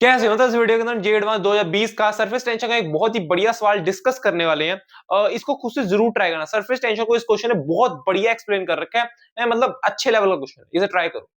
कैसे होता है इस वीडियो के अंदर जे एडवांस 2020 का सरफेस टेंशन का एक बहुत ही बढ़िया सवाल डिस्कस करने वाले हैं। इसको खुद से जरूर ट्राई करना। सरफेस टेंशन को इस क्वेश्चन ने बहुत बढ़िया एक्सप्लेन कर रखा है। मतलब अच्छे लेवल का क्वेश्चन है, इसे ट्राई करो।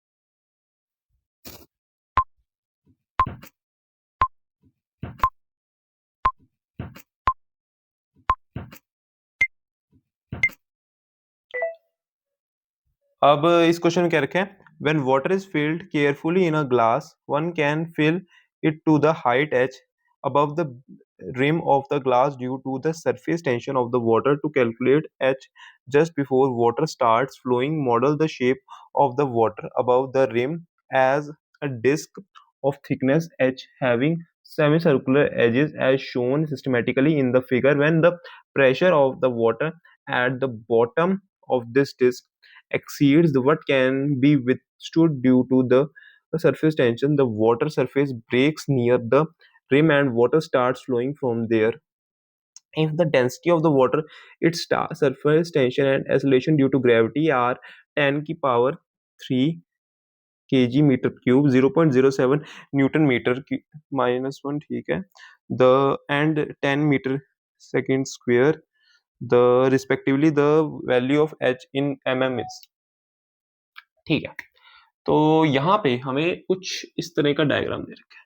अब इस क्वेश्चन में क्या रखा है, when water is filled carefully in a glass one can fill it to the height h above the rim of the glass due to the surface tension of the water. To calculate h just before water starts flowing, model the shape of the water above the rim as a disc of thickness h having semicircular edges as shown systematically in the figure. When the pressure of the water at the bottom of this disc exceeds the what can be withstood due to the surface tension, the water surface breaks near the rim and water starts flowing from there. If the density of the water, its surface tension and acceleration due to gravity are 10 की power 3 kg meter cube, 0.07 newton meter minus 1, ठीक है, the and 10 meter second square, the respectively the value of h in mm is, ठीक है। तो यहाँ पे हमें कुछ इस तरह का डायग्राम दे रखा है।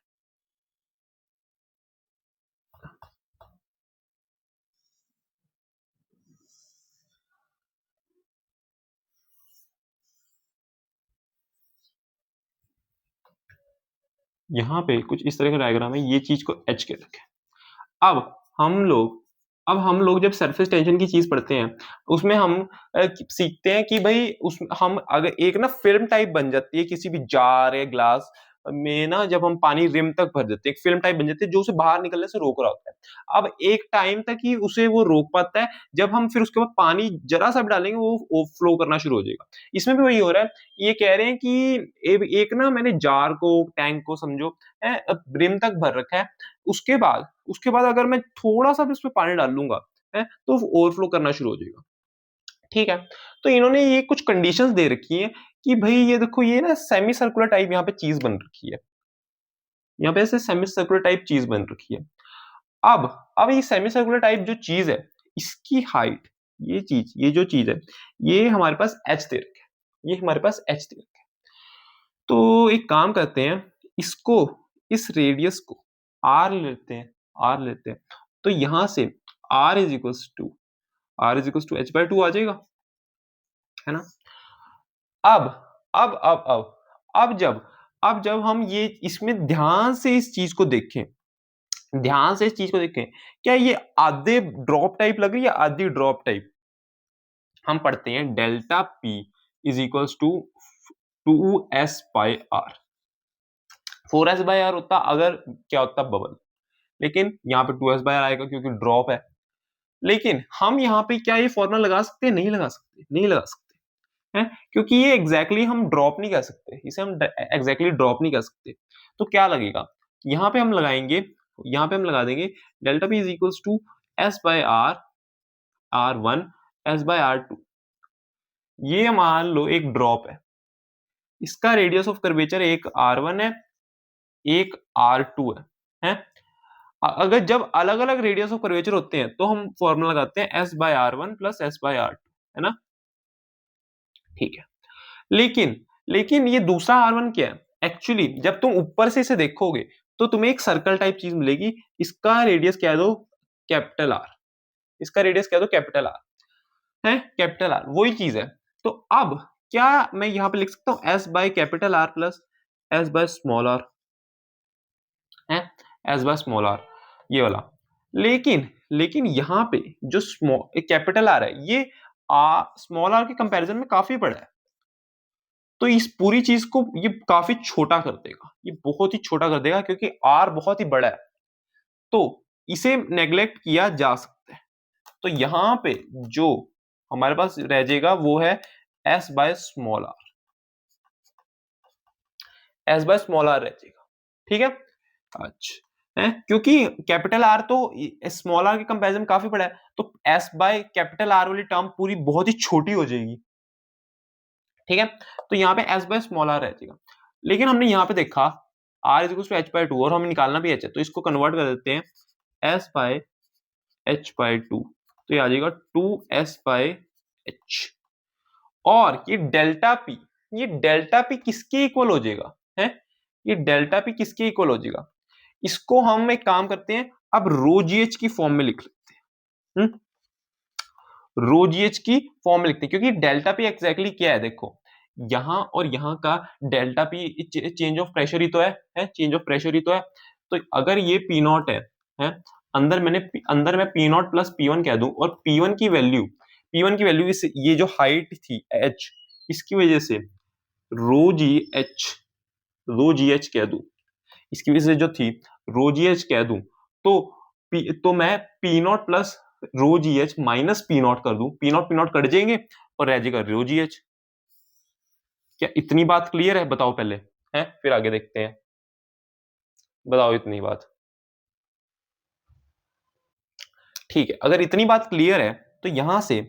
यहाँ पे कुछ इस तरह का डायग्राम है, ये चीज को एच के रखे। अब हम लोग अब हम लोग जब सरफेस टेंशन की चीज पढ़ते हैं उसमें हम सीखते हैं कि भाई उस हम अगर एक ना फिल्म टाइप बन जाती है किसी भी जार या ग्लास में ना, जब हम पानी रिम तक भर देते हैं एक फिल्म टाइप बन जाती है जो उसे बाहर निकलने से रोक रहा होता है। अब एक टाइम तक ही उसे वो रोक पाता है, जब हम फिर उसके बाद पानी जरा सा भी डालेंगे वो फ्लो करना शुरू हो जाएगा। इसमें भी वही हो रहा है। ये कह रहे हैं कि एक ना मैंने जार को टैंक को समझो रिम तक भर रखा है, उसके बाद अगर मैं थोड़ा-सा भी उसमें पानी डाल लूँगा, हैं, तो ओवरफ्लो करना शुरू हो जाएगा। ठीक है? तो इन्होंने ये कुछ कंडीशंस दे रखी हैं कि भई ये देखो ये ना सेमी सर्कुलर टाइप यहाँ पे चीज़ बन रखी है। यहाँ पे ऐसे सेमी सर्कुलर टाइप चीज़ बन रखी है। अब ये सेमी सर्कुलर टाइप जो चीज़ है, इसकी हाइट, ये जो चीज़ है, ये हमारे पास h दे रखा है। ये हमारे पास h दे रखा है। तो एक काम करते हैं, इसको इस रेडियस को r लेते हैं। तो यहाँ से r is equals to h by 2 आ जाएगा, है ना? अब अब अब अब अब जब अब जब हम ये इसमें ध्यान से इस चीज को देखें, क्या ये आधे ड्रॉप टाइप लग रही है, आधी ड्रॉप टाइप? हम पढ़ते हैं delta P is equals to 2s by r। 4s by r होता अगर क्या होता बबल, लेकिन यहाँ पे 2s बाय r आएगा क्योंकि ड्रॉप है। लेकिन हम यहाँ पे क्या ये फॉर्मूला लगा सकते हैं? नहीं लगा सकते हैं, क्योंकि ये एग्जैक्टली हम ड्रॉप नहीं कर सकते, इसे हम एग्जैक्टली ड्रॉप नहीं कर सकते। तो क्या लगेगा, यहाँ पे हम लगा देंगे delta P is equals to S by R r1 S by r2। ये मान लो एक ड्रॉप है, इसका रेडियस ऑफ कर्वेचर एक r1 है, एक r2 है? अगर जब अलग अलग रेडियस ऑफ कर्वेचर होते हैं तो हम फॉर्मूला लगाते हैं s by r1 plus s by r2, है ना? ठीक है। लेकिन ये दूसरा r1 क्या है? एक्चुअली जब तुम ऊपर से इसे देखोगे तो तुम्हें एक सर्कल टाइप चीज मिलेगी, इसका रेडियस कह दो कैपिटल R, इसका रेडियस कह दो कैपिटल R, है कैपिटल R, वही चीज है। तो अब क्या मैं यहाँ पे लिख सकता हूँ s by capital R plus s by small r, है s बाय स्मॉल r, ये वाला। लेकिन यहाँ पे जो स्मॉल कैपिटल R है ये स्मॉल r के कंपैरिजन में काफी बड़ा है, तो इस पूरी चीज को ये काफी छोटा कर देगा, ये बहुत ही छोटा कर देगा क्योंकि R बहुत ही बड़ा है, तो इसे नेग्लेक्ट किया जा सकता है। तो यहाँ पे जो हमारे पास रह जाएगा वो है s by small r, s by small r रह जाएगा। ठीक है, अच्छा है, क्योंकि कैपिटल R तो स्मॉल r के कंपैरिजन में काफी बड़ा है, तो s बाय कैपिटल R वाली टर्म पूरी बहुत ही छोटी हो जाएगी। ठीक है, तो यहाँ पे s बाय स्मॉल r रह जाएगा। लेकिन हमने यहाँ पे देखा R is equal to H by two, और हमें निकालना भी एच है, तो इसको कन्वर्ट कर देते हैं S by H by to, तो ये आ जाएगा 2s बाय एच। और ये डेल्टा पी किसके इक्वल हो जाएगा है, ये डेल्टा पी किसके इक्वल हो जाएगा, इसको हम एक काम करते हैं, अब रो जी एच की फॉर्म में लिख लेते हैं। रो जी एच की फॉर्म में लिखते हैं, क्योंकि डेल्टा पी एग्जैक्टली क्या है, देखो यहां और यहां का delta P change of pressure ही तो है चेंज ऑफ प्रेशर ही तो है। तो अगर ये पी नॉट है अंदर मैं P not plus P one कह दूं, और पी वन की वैल्यू इस ये जो हाइट थी एच, इसकी वजह से रो जी एच कह दूं, इसकी वजह से जो थी रो जी एच कह दूं, तो मैं P not plus row ji H minus P not कर दूं, पी नॉट कट जाएंगे और रह जाएगा रो जी एच। क्या इतनी बात क्लियर है, बताओ पहले, है फिर आगे देखते हैं, बताओ इतनी बात। ठीक है, अगर इतनी बात क्लियर है तो यहां से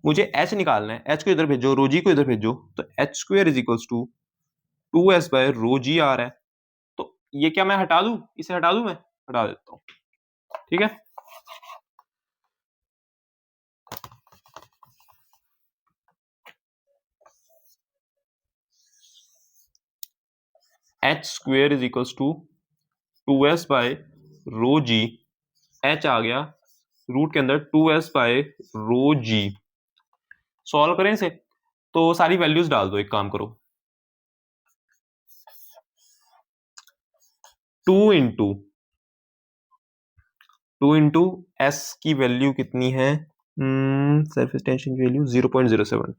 मुझे h निकालना है, h को इधर भेजो, रो जी को इधर भेजो, तो h square is equal to 2s by rho g आ रहा है। तो ये क्या मैं हटा दूं, इसे हटा दूं, मैं हटा देता हूं, ठीक है। H square is equal to 2s by rho g, h आ गया रूट के अंदर 2s by rho ji. Solve करें इसे, तो सारी वैल्यूज डाल दो, एक काम करो, 2 इंटू एस की वैल्यू कितनी है, सरफेस टेंशन की वैल्यू 0.07,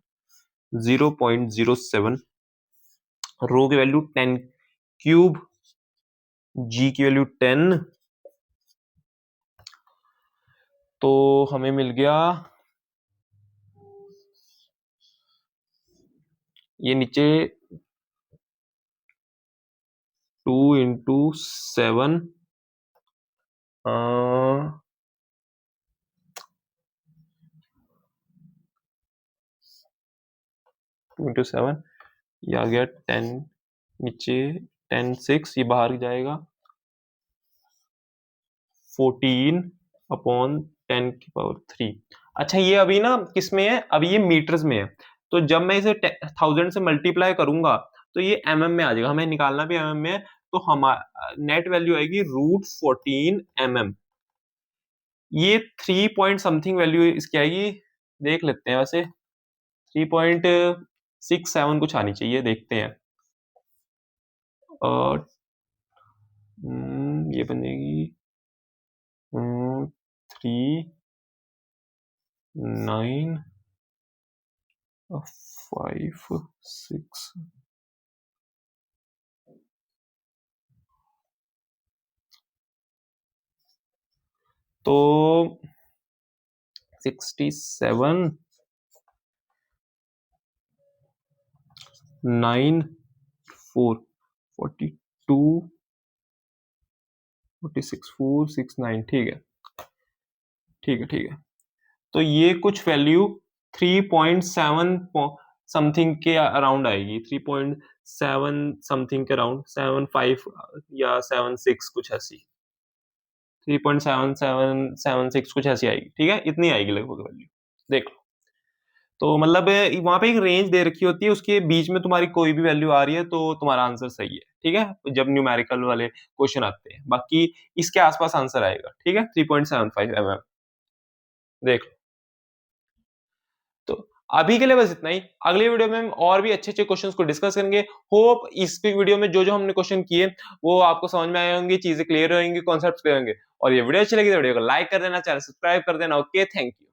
रो की वैल्यू 10 क्यूब, जी की वैल्यू 10, तो हमें मिल गया ये नीचे 2 इंटू 7 2 इंटू 7, ये आ गया 10, नीचे 10 6, ये बाहर जाएगा 14 अपॉन 10 की पावर 3। अच्छा ये अभी ना किस में है, अभी ये मीटर्स में है, तो जब मैं इसे 1000 से मल्टीप्लाई करूंगा तो ये mm में आ जाएगा, हमें निकालना भी mm में है, तो हमारा नेट वैल्यू आएगी √14 mm। ये 3 पॉइंट समथिंग वैल्यू इसकी आएगी, देख लेते हैं, वैसे 3.67 कुछ आनी चाहिए, देखते हैं। और ये बनेगी 3 9 5 6, तो 67 9 4 42 46 4 6 9, ठीक है ठीक है। तो ये कुछ वैल्यू 3.7 समथिंग के अराउंड आएगी, 3.7 समथिंग के अराउंड, 7.5 या 7.6 कुछ ऐसी, 3.7776 कुछ ऐसी आएगी, ठीक है, इतनी आएगी लगभग वैल्यू, देख लो। तो मतलब वहां पे एक रेंज दे रखी होती है, उसके बीच में तुम्हारी कोई भी वैल्यू आ रही है तो तुम्हारा आंसर सही है, ठीक है, जब न्यूमेरिकल वाले क्वेश्चन आते हैं, बाकी इसके आसपास आंसर आएगा, ठीक है, 3.75 mm, देख लो। तो अभी के लिए बस इतना ही, अगले वीडियो में हम और भी अच्छे अच्छे क्वेश्चंस को डिस्कस करेंगे। होप इस वीडियो में जो जो हमने क्वेश्चन किए वो आपको समझ में आए होंगे, चीजें क्लियर होंगी, कॉन्सेप्ट्स क्लियर होंगे। और ये वीडियो अच्छी लगी तो वीडियो को लाइक कर देना, चैनल सब्सक्राइब कर देना। Okay, thank you.